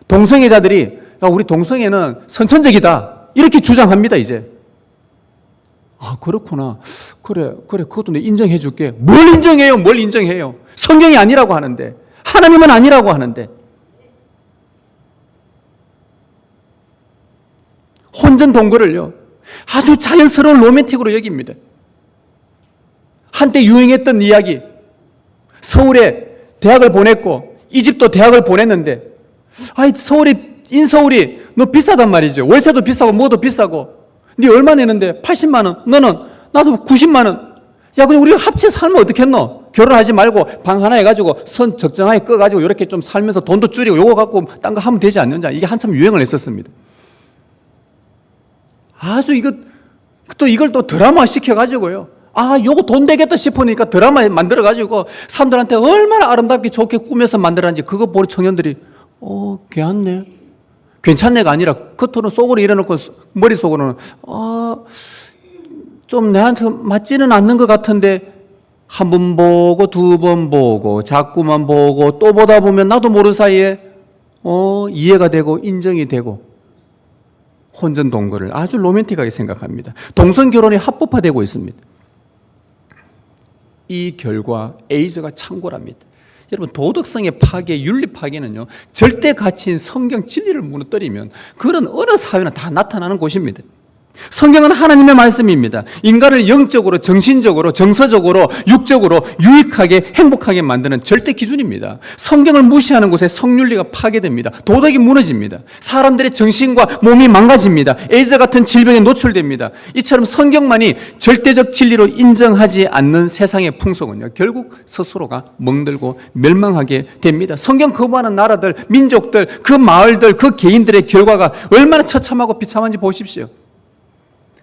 동성애자들이 우리 동성애는 선천적이다. 이렇게 주장합니다, 이제. 아, 그렇구나. 그래, 그것도 내가 인정해 줄게. 뭘 인정해요? 뭘 인정해요? 성경이 아니라고 하는데, 하나님은 아니라고 하는데. 혼전 동거를요, 아주 자연스러운 로맨틱으로 여깁니다. 한때 유행했던 이야기, 서울에 대학을 보냈고 이집도 대학을 보냈는데, 인서울이 너 비싸단 말이죠. 월세도 비싸고 뭐도 비싸고. 네 얼마 내는데? 80만 원. 너는? 나도 90만 원. 야, 그냥 우리가 합쳐서 살면 어떻겠노? 결혼하지 말고 방 하나 해가지고 선 적정하게 꺼가지고 이렇게 좀 살면서 돈도 줄이고 요거 갖고 딴 거 하면 되지 않느냐. 이게 한참 유행을 했었습니다. 아주 이걸 또 드라마 시켜가지고요. 아, 요거 돈 되겠다 싶으니까 드라마 만들어가지고 사람들한테 얼마나 아름답게 좋게 꾸며서 만들었는지 그거 보는 청년들이, 괜찮네. 괜찮네가 아니라 겉으로는 속으로 일어놓고 머릿속으로는, 좀 내한테 맞지는 않는 것 같은데, 한 번 보고 두 번 보고 자꾸만 보고 또 보다 보면 나도 모르는 사이에 이해가 되고 인정이 되고, 혼전 동거를 아주 로맨틱하게 생각합니다. 동성 결혼이 합법화되고 있습니다. 이 결과 에이즈가 창궐합니다. 여러분, 도덕성의 파괴, 윤리 파괴는요, 절대 가치인 성경 진리를 무너뜨리면 그런 어느 사회나 다 나타나는 곳입니다. 성경은 하나님의 말씀입니다. 인간을 영적으로, 정신적으로, 정서적으로, 육적으로 유익하게, 행복하게 만드는 절대 기준입니다. 성경을 무시하는 곳에 성윤리가 파괴됩니다. 도덕이 무너집니다. 사람들의 정신과 몸이 망가집니다. 에이즈 같은 질병에 노출됩니다. 이처럼 성경만이 절대적 진리로 인정하지 않는 세상의 풍속은요, 결국 스스로가 멍들고 멸망하게 됩니다. 성경 거부하는 나라들, 민족들, 그 마을들, 그 개인들의 결과가 얼마나 처참하고 비참한지 보십시오.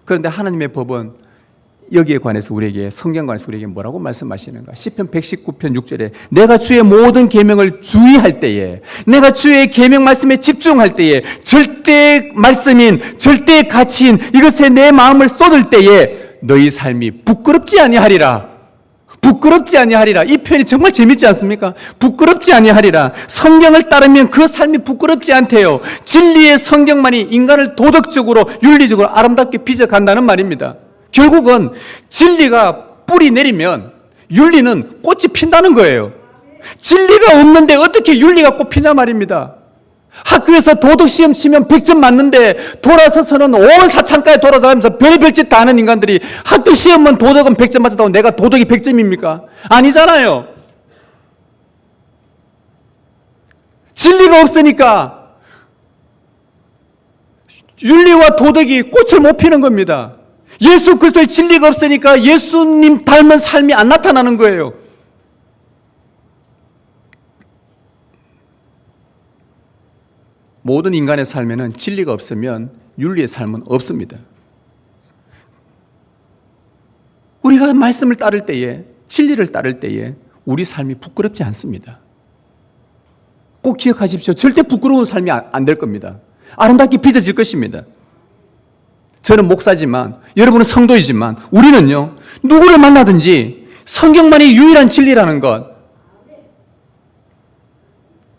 그런데 하나님의 법은 여기에 관해서 우리에게, 성경 관해서 우리에게 뭐라고 말씀하시는가? 시편 119편 6절에 내가 주의 모든 계명을 주의할 때에, 내가 주의 계명 말씀에 집중할 때에, 절대 말씀인, 절대 가치인 이것에 내 마음을 쏟을 때에 너희 삶이 부끄럽지 아니하리라. 부끄럽지 아니하리라. 이 표현이 정말 재밌지 않습니까? 부끄럽지 아니하리라. 성경을 따르면 그 삶이 부끄럽지 않대요. 진리의 성경만이 인간을 도덕적으로, 윤리적으로 아름답게 빚어간다는 말입니다. 결국은 진리가 뿌리 내리면 윤리는 꽃이 핀다는 거예요. 진리가 없는데 어떻게 윤리가 꽃 피냐 말입니다. 학교에서 도덕시험 치면 100점 맞는데 돌아서서는 온 사창가에 돌아다니면서 별의별 짓 다 하는 인간들이 학교 시험은 도덕은 100점 맞았다고 내가 도덕이 100점입니까? 아니잖아요. 진리가 없으니까 윤리와 도덕이 꽃을 못 피는 겁니다. 예수 그리스도의 진리가 없으니까 예수님 닮은 삶이 안 나타나는 거예요. 모든 인간의 삶에는 진리가 없으면 윤리의 삶은 없습니다. 우리가 말씀을 따를 때에, 진리를 따를 때에 우리 삶이 부끄럽지 않습니다. 꼭 기억하십시오. 절대 부끄러운 삶이 안 될 겁니다. 아름답게 빚어질 것입니다. 저는 목사지만, 여러분은 성도이지만, 우리는요, 누구를 만나든지 성경만이 유일한 진리라는 것,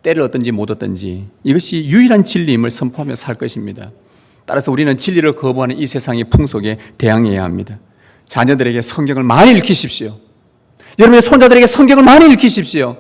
때를 얻든지 못 얻든지 이것이 유일한 진리임을 선포하며 살 것입니다. 따라서 우리는 진리를 거부하는 이 세상의 풍속에 대항해야 합니다. 자녀들에게 성경을 많이 읽히십시오. 여러분의 손자들에게 성경을 많이 읽히십시오.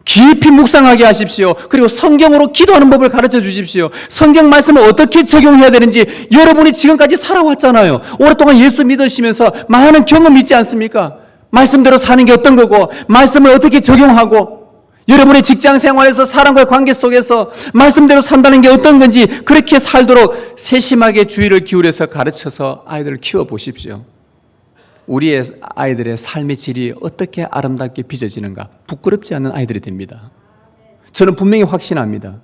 깊이 묵상하게 하십시오. 그리고 성경으로 기도하는 법을 가르쳐 주십시오. 성경 말씀을 어떻게 적용해야 되는지 여러분이 지금까지 살아왔잖아요. 오랫동안 예수 믿으시면서 많은 경험이 있지 않습니까? 말씀대로 사는 게 어떤 거고, 말씀을 어떻게 적용하고, 여러분의 직장 생활에서 사람과의 관계 속에서 말씀대로 산다는 게 어떤 건지 그렇게 살도록 세심하게 주의를 기울여서 가르쳐서 아이들을 키워보십시오. 우리의 아이들의 삶의 질이 어떻게 아름답게 빚어지는가, 부끄럽지 않은 아이들이 됩니다. 저는 분명히 확신합니다.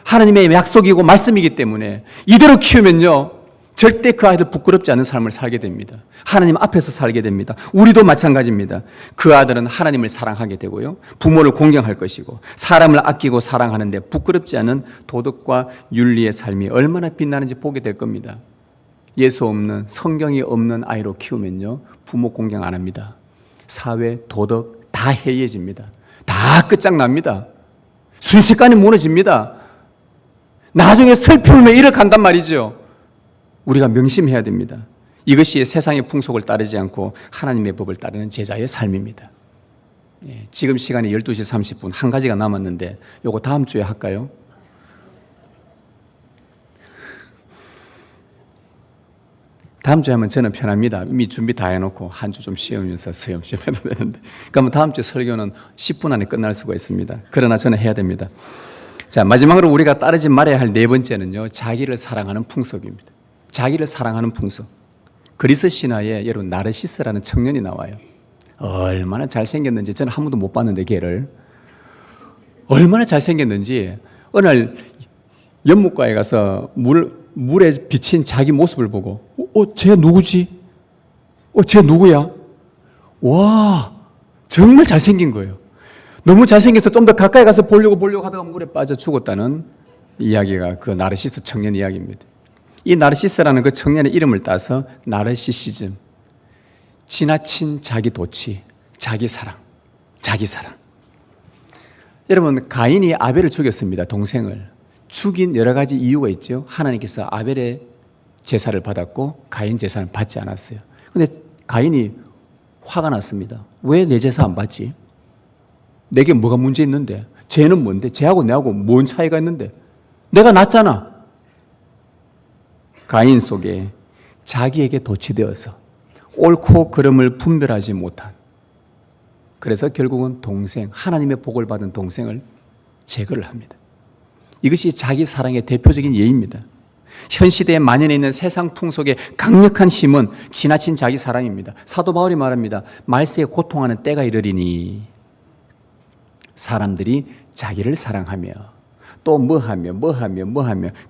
하나님의 약속이고 말씀이기 때문에 이대로 키우면요, 절대 그 아이들 부끄럽지 않은 삶을 살게 됩니다. 하나님 앞에서 살게 됩니다. 우리도 마찬가지입니다. 그 아들은 하나님을 사랑하게 되고요, 부모를 공경할 것이고, 사람을 아끼고 사랑하는데 부끄럽지 않은 도덕과 윤리의 삶이 얼마나 빛나는지 보게 될 겁니다. 예수 없는, 성경이 없는 아이로 키우면요, 부모 공경 안 합니다. 사회, 도덕 다 해이해집니다. 다 끝장납니다. 순식간에 무너집니다. 나중에 슬픔에 이를 간단 말이죠. 우리가 명심해야 됩니다. 이것이 세상의 풍속을 따르지 않고 하나님의 법을 따르는 제자의 삶입니다. 지금 시간이 12시 30분, 한 가지가 남았는데 요거 다음 주에 할까요? 다음 주에 하면 저는 편합니다. 이미 준비 다 해놓고 한 주 좀 쉬면서 시험 해도 되는데. 그러면 다음 주 설교는 10분 안에 끝날 수가 있습니다. 그러나 저는 해야 됩니다. 자, 마지막으로 우리가 따르지 말아야 할 네 번째는요, 자기를 사랑하는 풍속입니다. 자기를 사랑하는 풍속. 그리스 신화에 여러분 나르시스라는 청년이 나와요. 얼마나 잘생겼는지 저는 한 번도 못 봤는데 걔를 얼마나 잘생겼는지 어느 날 연못가에 가서 물에 비친 자기 모습을 보고 쟤 누구지? 쟤 누구야? 와, 정말 잘생긴 거예요. 너무 잘생겨서 좀 더 가까이 가서 보려고 하다가 물에 빠져 죽었다는 이야기가 그 나르시스 청년 이야기입니다. 이 나르시스라는 그 청년의 이름을 따서 나르시시즘, 지나친 자기 도취, 자기 사랑. 여러분, 가인이 아벨을 죽였습니다. 동생을. 죽인 여러 가지 이유가 있죠. 하나님께서 아벨의 제사를 받았고 가인 제사는 받지 않았어요. 그런데 가인이 화가 났습니다. 왜 내 제사 안 받지? 내게 뭐가 문제 있는데? 쟤는 뭔데? 쟤하고 내하고 뭔 차이가 있는데? 내가 낫잖아. 가인 속에 자기에게 도취되어서 옳고 그름을 분별하지 못한, 그래서 결국은 동생, 하나님의 복을 받은 동생을 제거를 합니다. 이것이 자기 사랑의 대표적인 예입니다. 현 시대에 만연해 있는 세상 풍속의 강력한 힘은 지나친 자기 사랑입니다. 사도 바울이 말합니다. 말세에 고통하는 때가 이르리니 사람들이 자기를 사랑하며 또 뭐하며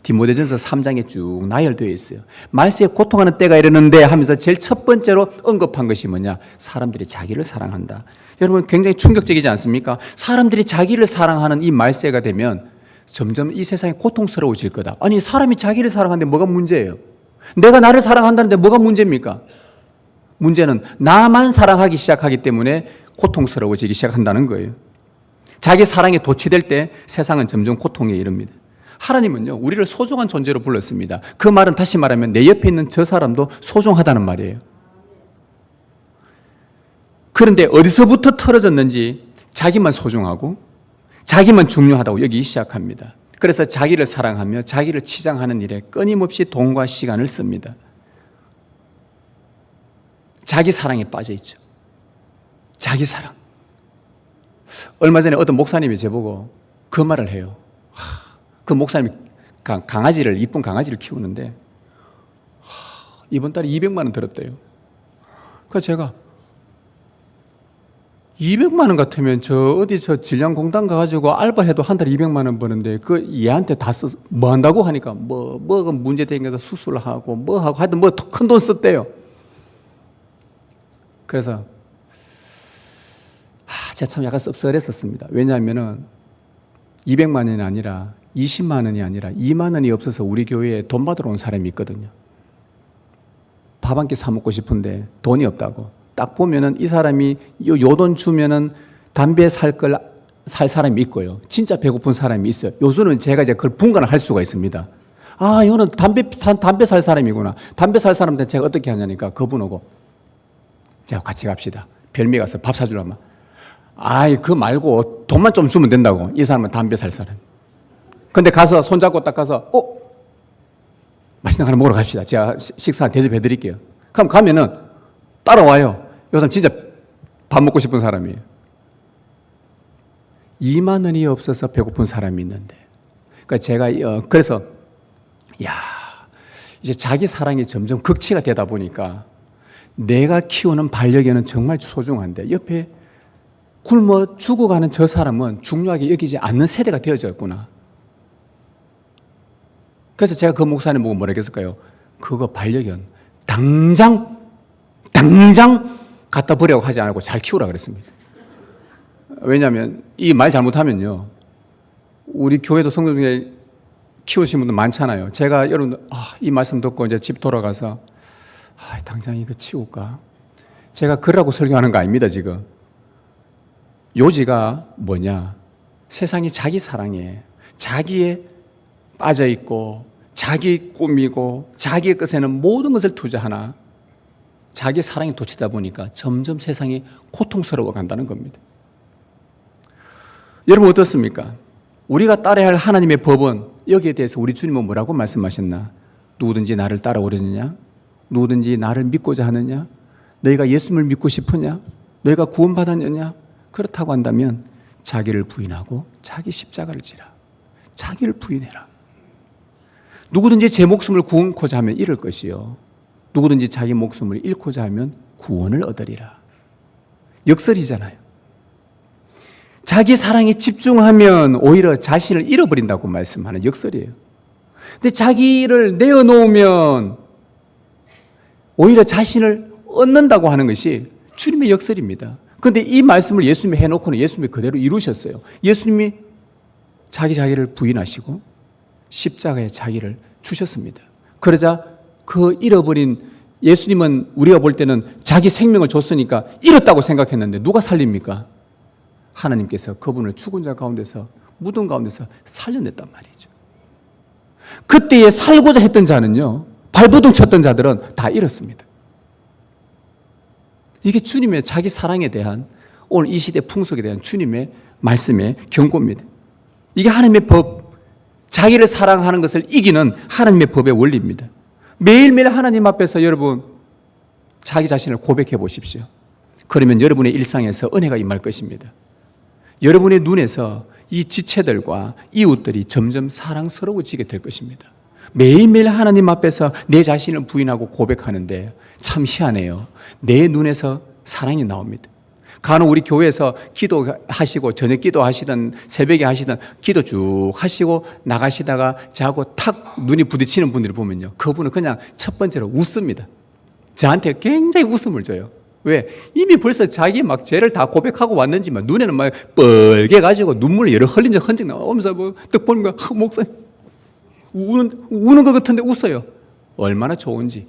디모데전서 3장에 쭉 나열되어 있어요. 말세에 고통하는 때가 이르는데 하면서 제일 첫 번째로 언급한 것이 뭐냐? 사람들이 자기를 사랑한다. 여러분, 굉장히 충격적이지 않습니까? 사람들이 자기를 사랑하는 이 말세가 되면 점점 이 세상이 고통스러워질 거다. 아니, 사람이 자기를 사랑하는데 뭐가 문제예요? 내가 나를 사랑한다는데 뭐가 문제입니까? 문제는 나만 사랑하기 시작하기 때문에 고통스러워지기 시작한다는 거예요. 자기 사랑에 도취될 때 세상은 점점 고통에 이릅니다. 하나님은요, 우리를 소중한 존재로 불렀습니다. 그 말은 다시 말하면 내 옆에 있는 저 사람도 소중하다는 말이에요. 그런데 어디서부터 틀어졌는지 자기만 소중하고 자기만 중요하다고 여기기 시작합니다. 그래서 자기를 사랑하며 자기를 치장하는 일에 끊임없이 돈과 시간을 씁니다. 자기 사랑에 빠져 있죠. 자기 사랑. 얼마 전에 어떤 목사님이 저보고 그 말을 해요. 그 목사님이 이쁜 강아지를 키우는데 이번 달에 200만 원 들었대요. 그래서 제가 200만 원 같으면 저 질량공단 가가지고 알바해도 한 달에 200만 원 버는데 그 얘한테 다 써서 뭐 한다고 하니까 뭐가 문제 생겨서 수술하고 뭐 하고 하여튼 뭐 큰 돈 썼대요. 그래서 제가 참 약간 씁쓸했었습니다. 왜냐하면은 200만 원이 아니라 20만 원이 아니라 2만 원이 없어서 우리 교회에 돈 받으러 온 사람이 있거든요. 밥 한 끼 사 먹고 싶은데 돈이 없다고. 딱 보면은 이 사람이 요 돈 주면은 담배 살 사람이 있고요. 진짜 배고픈 사람이 있어요. 요즘은 제가 이제 그걸 분간을 할 수가 있습니다. 이거는 담배 살 사람이구나. 담배 살 사람한테 제가 어떻게 하냐니까 그분 오고 제가 같이 갑시다. 별미 가서 밥 사주려면 그거 말고 돈만 좀 주면 된다고. 이 사람은 담배 살 사람. 근데 가서 손잡고 딱 가서 맛있는 거 하나 먹으러 갑시다. 제가 식사 대접해 드릴게요. 그럼 가면은 따라와요. 이 사람 진짜 밥 먹고 싶은 사람이에요. 2만 원이 없어서 배고픈 사람이 있는데. 그러니까 제가 그래서 이제 자기 사랑이 점점 극치가 되다 보니까 내가 키우는 반려견은 정말 소중한데 옆에 굶어 죽어가는 저 사람은 중요하게 여기지 않는 세대가 되어졌구나. 그래서 제가 그 목사님 보고 뭐라 했을까요? 그거 반려견 당장 갖다 버리라고 하지 않고 잘 키우라 그랬습니다. 왜냐하면 이 말 잘못하면요, 우리 교회도 성도 중에 키우시는 분들 많잖아요. 제가 여러분 이 말씀 듣고 이제 집 돌아가서 당장 이거 치울까? 제가 그러라고 설교하는 거 아닙니다. 지금 요지가 뭐냐? 세상이 자기 사랑에 자기에 빠져 있고 자기 꿈이고 자기의 것에는 모든 것을 투자하나 자기 사랑에 돋치다 보니까 점점 세상이 고통스러워 간다는 겁니다. 여러분 어떻습니까? 우리가 따라야 할 하나님의 법은 여기에 대해서 우리 주님은 뭐라고 말씀하셨나? 누구든지 나를 따라오려느냐? 누구든지 나를 믿고자 하느냐? 너희가 예수님을 믿고 싶으냐? 너희가 구원받았느냐? 그렇다고 한다면 자기를 부인하고 자기 십자가를 지라. 자기를 부인해라. 누구든지 제 목숨을 구원코자 하면 잃을 것이요 누구든지 자기 목숨을 잃고자 하면 구원을 얻으리라. 역설이잖아요. 자기 사랑에 집중하면 오히려 자신을 잃어버린다고 말씀하는 역설이에요. 근데 자기를 내어놓으면 오히려 자신을 얻는다고 하는 것이 주님의 역설입니다. 그런데 이 말씀을 예수님이 해놓고는 예수님이 그대로 이루셨어요. 예수님이 자기를 부인하시고 십자가에 자기를 주셨습니다. 그러자 그 잃어버린 예수님은 우리가 볼 때는 자기 생명을 줬으니까 잃었다고 생각했는데 누가 살립니까? 하나님께서 그분을 죽은 자 가운데서 무덤 가운데서 살려냈단 말이죠. 그때에 살고자 했던 자는요, 발버둥 쳤던 자들은 다 잃었습니다. 이게 주님의 자기 사랑에 대한 오늘 이 시대 풍속에 대한 주님의 말씀의 경고입니다. 이게 하나님의 법, 자기를 사랑하는 것을 이기는 하나님의 법의 원리입니다. 매일매일 하나님 앞에서 여러분 자기 자신을 고백해 보십시오. 그러면 여러분의 일상에서 은혜가 임할 것입니다. 여러분의 눈에서 이 지체들과 이웃들이 점점 사랑스러워지게 될 것입니다. 매일매일 하나님 앞에서 내 자신을 부인하고 고백하는데 참 희한해요. 내 눈에서 사랑이 나옵니다. 간혹 우리 교회에서 기도하시고 저녁 기도하시든 새벽에 하시든 기도 쭉 하시고 나가시다가 자고 탁 눈이 부딪히는 분들을 보면요, 그분은 그냥 첫 번째로 웃습니다. 저한테 굉장히 웃음을 줘요. 왜? 이미 벌써 자기 막 죄를 다 고백하고 왔는지만 눈에는 막 뻘게 가지고 눈물을 여러 흘린 적 흔적 나오면서 뭐 딱 보니까 목사님 우는 것 같은데 웃어요. 얼마나 좋은지.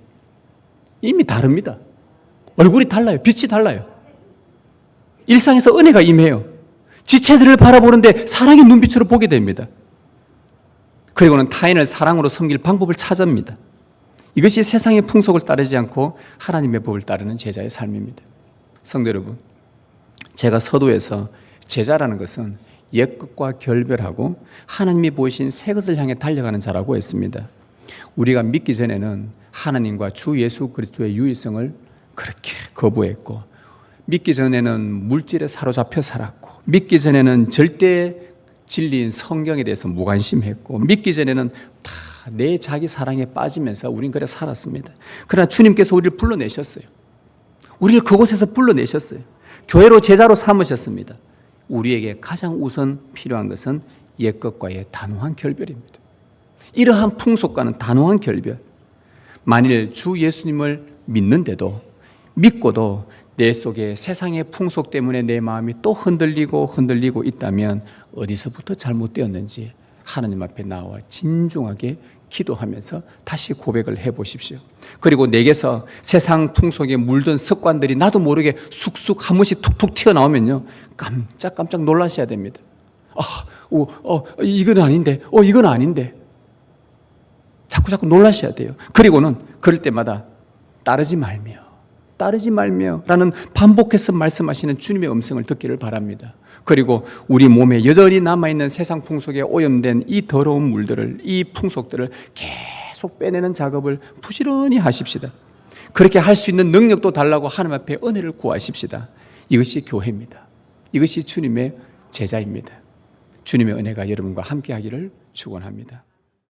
이미 다릅니다. 얼굴이 달라요. 빛이 달라요. 일상에서 은혜가 임해요. 지체들을 바라보는데 사랑의 눈빛으로 보게 됩니다. 그리고는 타인을 사랑으로 섬길 방법을 찾습니다. 이것이 세상의 풍속을 따르지 않고 하나님의 법을 따르는 제자의 삶입니다. 성도 여러분, 제가 서두에서 제자라는 것은 옛것과 결별하고 하나님이 보이신 새 것을 향해 달려가는 자라고 했습니다. 우리가 믿기 전에는 하나님과 주 예수 그리스도의 유일성을 그렇게 거부했고, 믿기 전에는 물질에 사로잡혀 살았고, 믿기 전에는 절대 진리인 성경에 대해서 무관심했고, 믿기 전에는 다 내 자기 사랑에 빠지면서 우린 그래 살았습니다. 그러나 주님께서 우리를 불러내셨어요. 우리를 그곳에서 불러내셨어요. 교회로 제자로 삼으셨습니다. 우리에게 가장 우선 필요한 것은 옛것과의 단호한 결별입니다. 이러한 풍속과는 단호한 결별. 만일 주 예수님을 믿는데도, 믿고도 내 속에 세상의 풍속 때문에 내 마음이 또 흔들리고 있다면 어디서부터 잘못되었는지 하나님 앞에 나와 진중하게 기도하면서 다시 고백을 해보십시오. 그리고 내게서 세상 풍속에 물든 습관들이 나도 모르게 쑥쑥 한 번씩 툭툭 튀어나오면요, 깜짝 놀라셔야 됩니다. 이건 아닌데, 이건 아닌데. 자꾸 놀라셔야 돼요. 그리고는 그럴 때마다 따르지 말며 라는 반복해서 말씀하시는 주님의 음성을 듣기를 바랍니다. 그리고 우리 몸에 여전히 남아있는 세상 풍속에 오염된 이 더러운 물들을, 이 풍속들을 계속 빼내는 작업을 부지런히 하십시다. 그렇게 할 수 있는 능력도 달라고 하나님 앞에 은혜를 구하십시다. 이것이 교회입니다. 이것이 주님의 제자입니다. 주님의 은혜가 여러분과 함께 하기를 축원합니다.